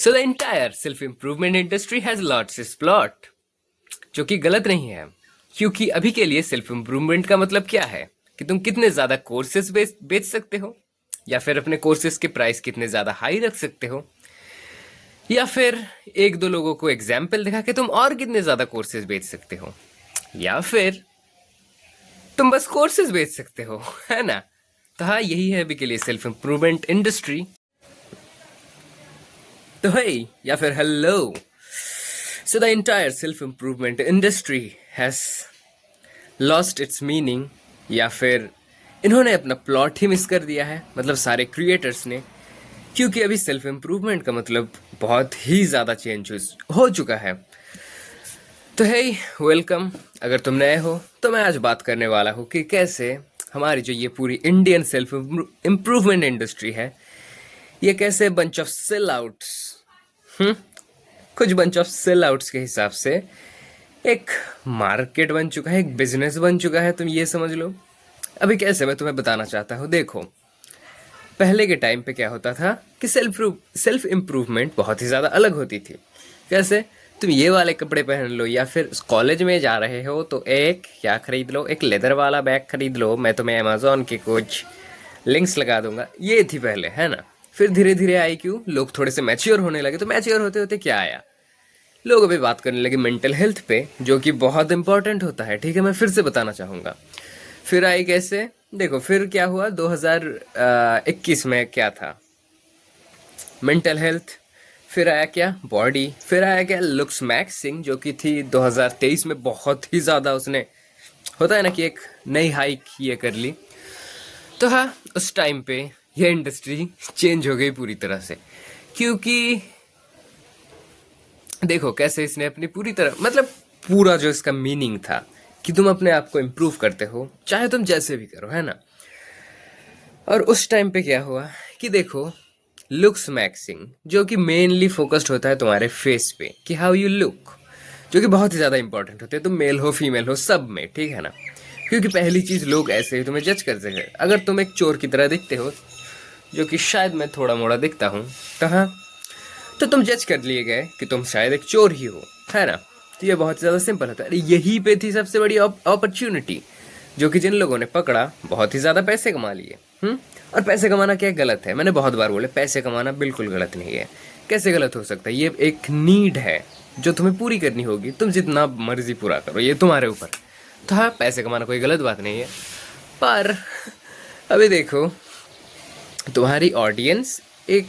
So the entire self-improvement industry has lots of plot, जो कि गलत नहीं है, क्योंकि अभी के लिए सेल्फ इम्प्रूवमेंट का मतलब क्या है कि तुम कितने ज्यादा कोर्सेज बेच सकते हो, या फिर अपने कोर्सेज के प्राइस कितने ज्यादा हाई रख सकते हो, या फिर एक दो लोगों को एग्जाम्पल दिखा के तुम और कितने ज्यादा कोर्सेज बेच सकते हो, या फिर तुम बस कोर्सेज बेच सकते हो, है ना। तो हाँ, यही है अभी के लिए सेल्फ इम्प्रूवमेंट इंडस्ट्री। तो है या फिर hello. So the entire self-improvement industry has lost its meaning, या फिर इन्होंने अपना प्लॉट ही मिस कर दिया है, मतलब सारे क्रिएटर्स ने, क्योंकि अभी सेल्फ इम्प्रूवमेंट का मतलब बहुत ही ज़्यादा चेंज हो चुका है। तो है वेलकम, अगर तुम नए हो तो मैं आज बात करने वाला हूँ कि कैसे हमारी जो ये पूरी इंडियन सेल्फ इम्प्रूवमेंट इंडस्ट्री है, ये कैसे बंच ऑफ सेल आउट्स, कुछ बंच ऑफ सेल आउट्स के हिसाब से एक मार्केट बन चुका है, एक बिजनेस बन चुका है, तुम ये समझ लो। अभी कैसे, मैं तुम्हें बताना चाहता हूँ। देखो, पहले के टाइम पे क्या होता था कि सेल्फ इम्प्रूवमेंट बहुत ही ज़्यादा अलग होती थी। कैसे, तुम ये वाले कपड़े पहन लो, या फिर कॉलेज में जा रहे हो तो एक क्या खरीद लो, एक लेदर वाला बैग खरीद लो, मैं तुम्हें अमेजोन के कुछ लिंक्स लगा दूंगा, ये थी पहले, है ना। फिर धीरे धीरे आई क्यों, लोग थोड़े से मैच्योर होने लगे, तो मैच्योर होते होते क्या आया, लोग अभी बात करने लगे मेंटल हेल्थ पे, जो कि बहुत इंपॉर्टेंट होता है। ठीक है, मैं फिर से बताना चाहूँगा। फिर आई कैसे, देखो फिर क्या हुआ, 2021 में क्या था, मेंटल हेल्थ। फिर आया क्या, बॉडी। फिर आया क्या, लुक्स मैक्सिंग, जो कि थी 2023 में, बहुत ही ज़्यादा उसने, होता है ना कि एक नई हाइक ये कर ली। तो हाँ, उस टाइम पे ये इंडस्ट्री चेंज हो गई पूरी तरह से, क्योंकि देखो कैसे इसने अपनी पूरी तरह, मतलब पूरा जो इसका मीनिंग था कि तुम अपने आप को इम्प्रूव करते हो, चाहे तुम जैसे भी करो, है ना। और उस टाइम पे क्या हुआ कि देखो, लुक्स मैक्सिंग, जो कि मेनली फोकस्ड होता है तुम्हारे फेस पे कि हाउ यू लुक, जो कि बहुत ही ज़्यादा इंपॉर्टेंट होते हैं, तुम मेल हो फीमेल हो सब में, ठीक है ना। क्योंकि पहली चीज़, लोग ऐसे ही तुम्हें जज करते हैं। अगर तुम एक चोर की तरह दिखते हो, जो कि शायद मैं थोड़ा मोड़ा दिखता हूँ, तो हाँ, तो तुम जज कर लिए गए कि तुम शायद एक चोर ही हो, है ना। तो ये बहुत ज़्यादा सिंपल होता है। यही पे थी सबसे बड़ी अपॉर्चुनिटी, जो कि जिन लोगों ने पकड़ा, बहुत ही ज़्यादा पैसे कमा लिए। और पैसे कमाना क्या गलत है, मैंने बहुत बार बोले, पैसे कमाना बिल्कुल गलत नहीं है। कैसे गलत हो सकता है, ये एक नीड है जो तुम्हें पूरी करनी होगी, तुम जितना मर्जी पूरा करो, ये तुम्हारे ऊपर। तो हाँ, पैसे कमाना कोई गलत बात नहीं है, पर अभी देखो, तुम्हारी ऑडियंस एक,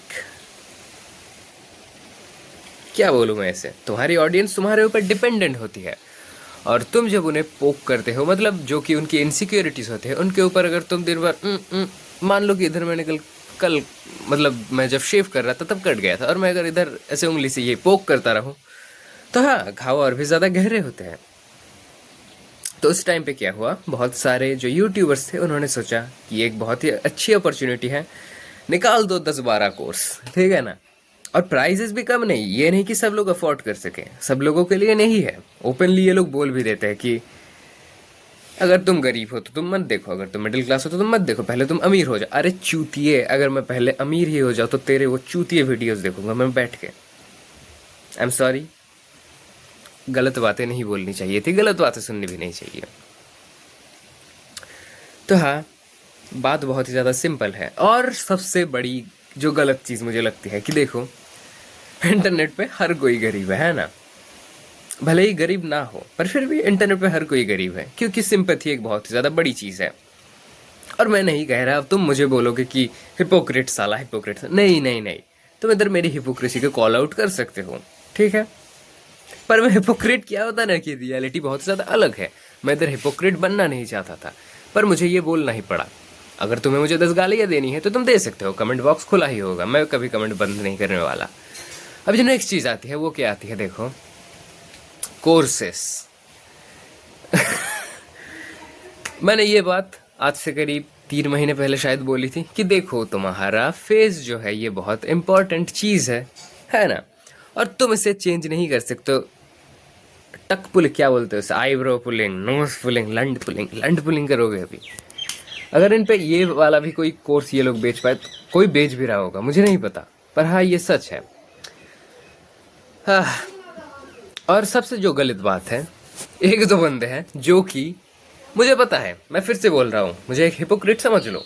क्या बोलूँ मैं ऐसे, तुम्हारी ऑडियंस तुम्हारे ऊपर डिपेंडेंट होती है, और तुम जब उन्हें पोक करते हो, मतलब जो कि उनकी इनसिक्योरिटीज़ होते हैं उनके ऊपर, अगर तुम दिन भर मान लो कि इधर मैंने कल मतलब मैं जब शेव कर रहा था तब कट गया था, और मैं अगर इधर ऐसे उंगली से ये पोक करता रहूँ, तो हाँ, घाव और भी ज़्यादा गहरे होते हैं। तो उस टाइम पे क्या हुआ, बहुत सारे जो यूट्यूबर्स थे उन्होंने सोचा कि एक बहुत ही अच्छी अपॉर्चुनिटी है, निकाल दो 10-12 कोर्स, ठीक है ना। और प्राइजेस भी कम नहीं, ये नहीं कि सब लोग अफोर्ड कर सकें, सब लोगों के लिए नहीं है। ओपनली ये लोग बोल भी देते हैं कि अगर तुम गरीब हो तो तुम मत देखो, अगर तुम मिडिल क्लास हो तो तुम मत देखो, पहले तुम अमीर हो जाओ। अरे चूतिए, अगर मैं पहले अमीर ही हो जाऊँ तो तेरे वो चूतिए वीडियोस देखूंगा मैं बैठ के। आई एम सॉरी, गलत बातें नहीं बोलनी चाहिए थी, गलत बातें सुननी भी नहीं चाहिए। तो हाँ, बात बहुत ही ज़्यादा सिंपल है। और सबसे बड़ी जो गलत चीज़ मुझे लगती है कि देखो, इंटरनेट पे हर कोई गरीब है ना, भले ही गरीब ना हो, पर फिर भी इंटरनेट पे हर कोई गरीब है, क्योंकि सिंपैथी एक बहुत ही ज़्यादा बड़ी चीज़ है। और मैं नहीं कह रहा, अब तुम मुझे बोलोगे कि हिपोक्रेट साला, हिपोक्रेट, नहीं नहीं नहीं, तुम इधर मेरी हिपोक्रेसी को कॉल आउट कर सकते हो, ठीक है। पर मैं हिपोक्रेट क्या होता ना कि रियलिटी बहुत ज़्यादा अलग है। मैं इधर हिपोक्रेट बनना नहीं चाहता था, पर मुझे ये बोलना ही पड़ा। अगर तुम्हें मुझे 10 गालियाँ देनी है तो तुम दे सकते हो, कमेंट बॉक्स खुला ही होगा, मैं कभी कमेंट बंद नहीं करने वाला। अब जो नेक्स्ट चीज़ आती है वो क्या आती है, देखो, कोर्सेस। मैंने ये बात आज से करीब 3 महीने पहले शायद बोली थी कि देखो, तुम्हारा फेस जो है ये बहुत इंपॉर्टेंट चीज़ है ना, और तुम इसे चेंज नहीं कर सकते। टक पुल क्या बोलते हो उसे, आईब्रो पुलिंग, नोज पुलिंग, लंड पुलिंग करोगे अभी। अगर इन पे ये वाला भी कोई कोर्स ये लोग बेच पाए, तो कोई बेच भी रहा होगा, मुझे नहीं पता, पर हाँ ये सच है। हाँ, और सबसे जो गलत बात है, एक दो बंदे हैं जो कि, मुझे पता है, मैं फिर से बोल रहा हूँ, मुझे एक हिपोक्रेट समझ लो,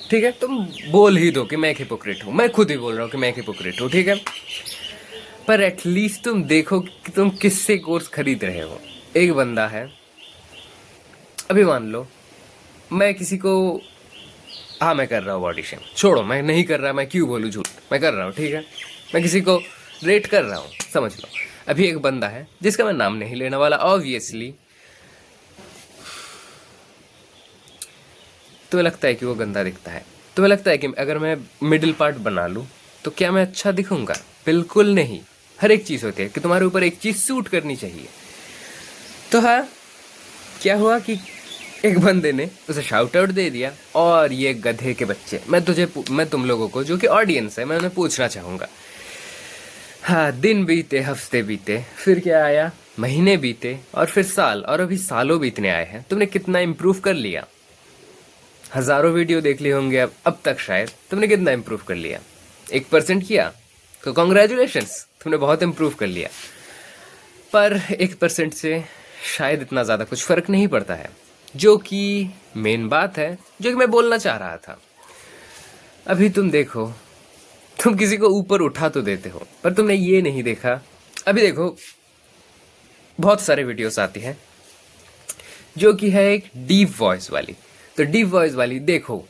ठीक है? तुम बोल ही दो कि मैं एक हिपोक्रेट हूँ, मैं खुद ही बोल रहा हूँ कि मैं एक हिपोक्रेट हूँ, ठीक है? पर एटलीस्ट तुम देखो कि तुम किससे कोर्स खरीद रहे हो। एक बंदा है, अभी मान लो मैं किसी को, हाँ मैं कर रहा हूँ बॉडी शेम, छोड़ो मैं नहीं कर रहा, मैं क्यों बोलूँ झूठ, मैं कर रहा हूँ, ठीक है? मैं किसी को रेट कर रहा हूँ, समझ लो। अभी एक बंदा है जिसका मैं नाम नहीं लेने वाला, ऑब्वियसली तुम्हें लगता है कि वो गंदा दिखता है, तुम्हें लगता है कि अगर मैं मिडिल पार्ट बना लूँ तो क्या मैं अच्छा दिखूंगा? बिल्कुल नहीं। हर एक चीज़ होती है कि तुम्हारे ऊपर एक चीज़ सूट करनी चाहिए। तो हाँ, क्या हुआ कि एक बंदे ने उसे शाउट आउट दे दिया, और ये गधे के बच्चे, मैं तुम लोगों को जो कि ऑडियंस है, मैं उन्हें पूछना चाहूँगा। हाँ, दिन बीते, हफ्ते बीते, फिर क्या आया, महीने बीते, और फिर साल, और अभी सालों बीतने आए हैं। तुमने कितना इम्प्रूव कर लिया? हजारों वीडियो देख लिए होंगे अब तक, शायद तुमने कितना इम्प्रूव कर लिया? 1% किया तो कॉन्ग्रेचुलेशंस, तुमने बहुत इम्प्रूव कर लिया। पर 1% से शायद इतना ज़्यादा कुछ फर्क नहीं पड़ता है, जो कि मेन बात है, जो कि मैं बोलना चाह रहा था। अभी तुम देखो, तुम किसी को ऊपर उठा तो देते हो, पर तुमने ये नहीं देखा। अभी देखो, बहुत सारे वीडियोस आती हैं जो कि है एक डीप वॉइस वाली। तो डीप वॉइस वाली देखो,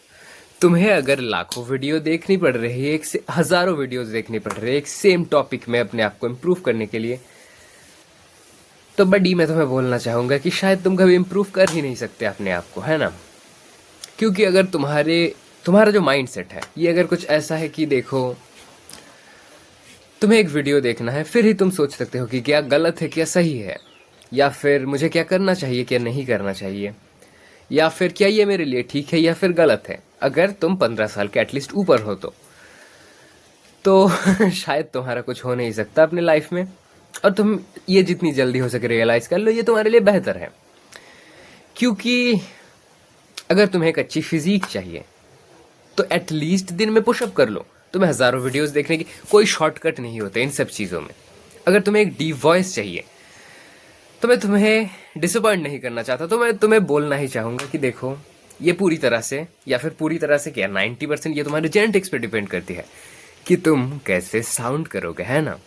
तुम्हें अगर लाखों वीडियो देखनी पड़ रही है, एक से हजारों वीडियोस देखनी पड़ रही है एक सेम टॉपिक में अपने आप को इम्प्रूव करने के लिए, तो बड़ी मैं तुम्हें बोलना चाहूंगा कि शायद तुम कभी इम्प्रूव कर ही नहीं सकते अपने आप को, है ना? क्योंकि अगर तुम्हारा जो माइंड सेट है ये अगर कुछ ऐसा है कि देखो, तुम्हें एक वीडियो देखना है, फिर ही तुम सोच सकते हो कि क्या गलत है क्या सही है, या फिर मुझे क्या करना चाहिए क्या नहीं करना चाहिए, या फिर क्या ये मेरे लिए ठीक है या फिर गलत है। अगर तुम 15 साल के एटलीस्ट ऊपर हो तो शायद तुम्हारा कुछ हो नहीं सकता अपने लाइफ में, और तुम ये जितनी जल्दी हो सके रियलाइज कर लो, ये तुम्हारे लिए बेहतर है। क्योंकि अगर तुम्हें एक अच्छी फिजिक चाहिए तो एटलीस्ट दिन में पुशअप कर लो। तुम्हें हजारों वीडियोस देखने की कोई शॉर्टकट नहीं होते इन सब चीज़ों में। अगर तुम्हें एक डीप वॉइस चाहिए तो मैं तुम्हें डिसअपॉइंट नहीं करना चाहता, तो मैं तुम्हें बोलना ही चाहूँगा कि देखो, ये पूरी तरह से, या फिर पूरी तरह से क्या, 90% ये तुम्हारे जेनेटिक्स पे डिपेंड करती है कि तुम कैसे साउंड करोगे, है ना?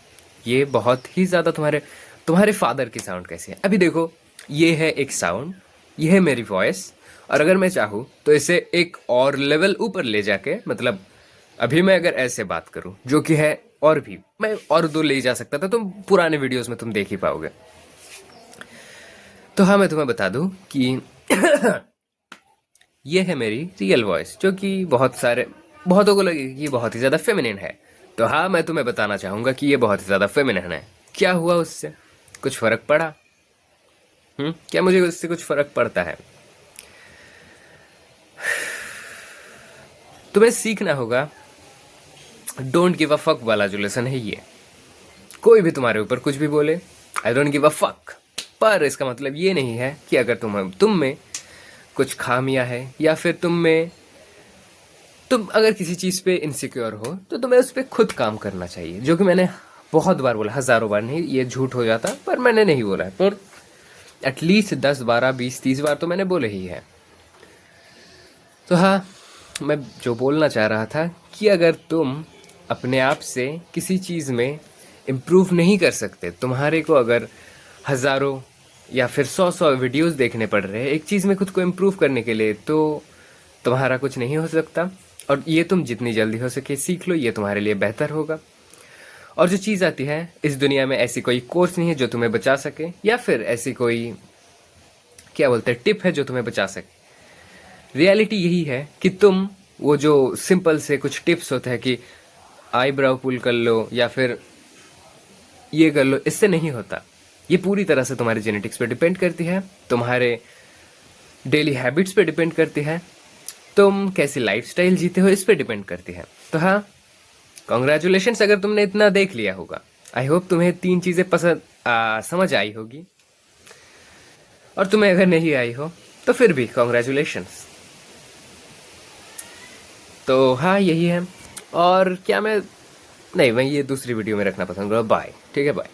ये बहुत ही ज़्यादा तुम्हारे फादर की साउंड कैसे है। अभी देखो, ये है एक साउंड, ये है मेरी वॉइस, और अगर मैं चाहूँ तो इसे एक और लेवल ऊपर ले जाके, मतलब अभी मैं अगर ऐसे बात करूँ जो कि है, और भी मैं और दो ले जा सकता था, तुम पुराने वीडियोस में तुम देख ही पाओगे। तो हाँ, मैं तुम्हें बता दूं कि ये है मेरी रियल वॉइस, जो कि बहुतों को लगेगी कि ये बहुत ही ज़्यादा फेमिनिन है। तो हाँ, मैं तुम्हें बताना चाहूँगा कि ये बहुत ही ज़्यादा फेमिनिन है। क्या हुआ उससे? कुछ फ़र्क पड़ा? क्या मुझे उससे कुछ फ़र्क पड़ता है? तुम्हें सीखना होगा डोंट गिव अ फक वाला जो लेसन है ये। कोई भी तुम्हारे ऊपर कुछ भी बोले, I don't give a fuck, पर इसका मतलब ये नहीं है कि अगर तुम में कुछ खामियां है, या फिर तुम अगर किसी चीज़ पे इनसिक्योर हो, तो तुम्हें उस पर खुद काम करना चाहिए। जो कि मैंने बहुत बार बोला, हज़ारों बार नहीं, ये झूठ हो जाता, पर मैंने नहीं बोला है, पर एटलीस्ट 10 12 20 30 बार तो मैंने बोले ही है। तो हाँ, मैं जो बोलना चाह रहा था कि अगर तुम अपने आप से किसी चीज़ में इम्प्रूव नहीं कर सकते, तुम्हारे को अगर हज़ारों या फिर 100 वीडियोस देखने पड़ रहे हैं एक चीज़ में खुद को इम्प्रूव करने के लिए, तो तुम्हारा कुछ नहीं हो सकता। और ये तुम जितनी जल्दी हो सके सीख लो, ये तुम्हारे लिए बेहतर होगा। और जो चीज़ आती है, इस दुनिया में ऐसी कोई कोर्स नहीं है जो तुम्हें बचा सके, या फिर ऐसी कोई, क्या बोलते हैं, टिप है जो तुम्हें बचा सके। रियलिटी यही है कि तुम, वो जो सिंपल से कुछ टिप्स होते हैं कि आईब्राउ पुल कर लो या फिर ये कर लो, इससे नहीं होता। ये पूरी तरह से तुम्हारे जेनेटिक्स पे डिपेंड करती है, तुम्हारे डेली हैबिट्स पे डिपेंड करती है, तुम कैसी लाइफस्टाइल जीते हो इस पे डिपेंड करती है। तो हाँ, कॉन्ग्रेचुलेशंस अगर तुमने इतना देख लिया होगा। आई होप तुम्हें 3 चीज़ें समझ आई होगी, और तुम्हें अगर नहीं आई हो तो फिर भी कॉन्ग्रेचुलेशंस। तो हाँ, यही है। और क्या मैं, नहीं, मैं ये दूसरी वीडियो में रखना पसंद करूँगा। बाय, ठीक है, बाय।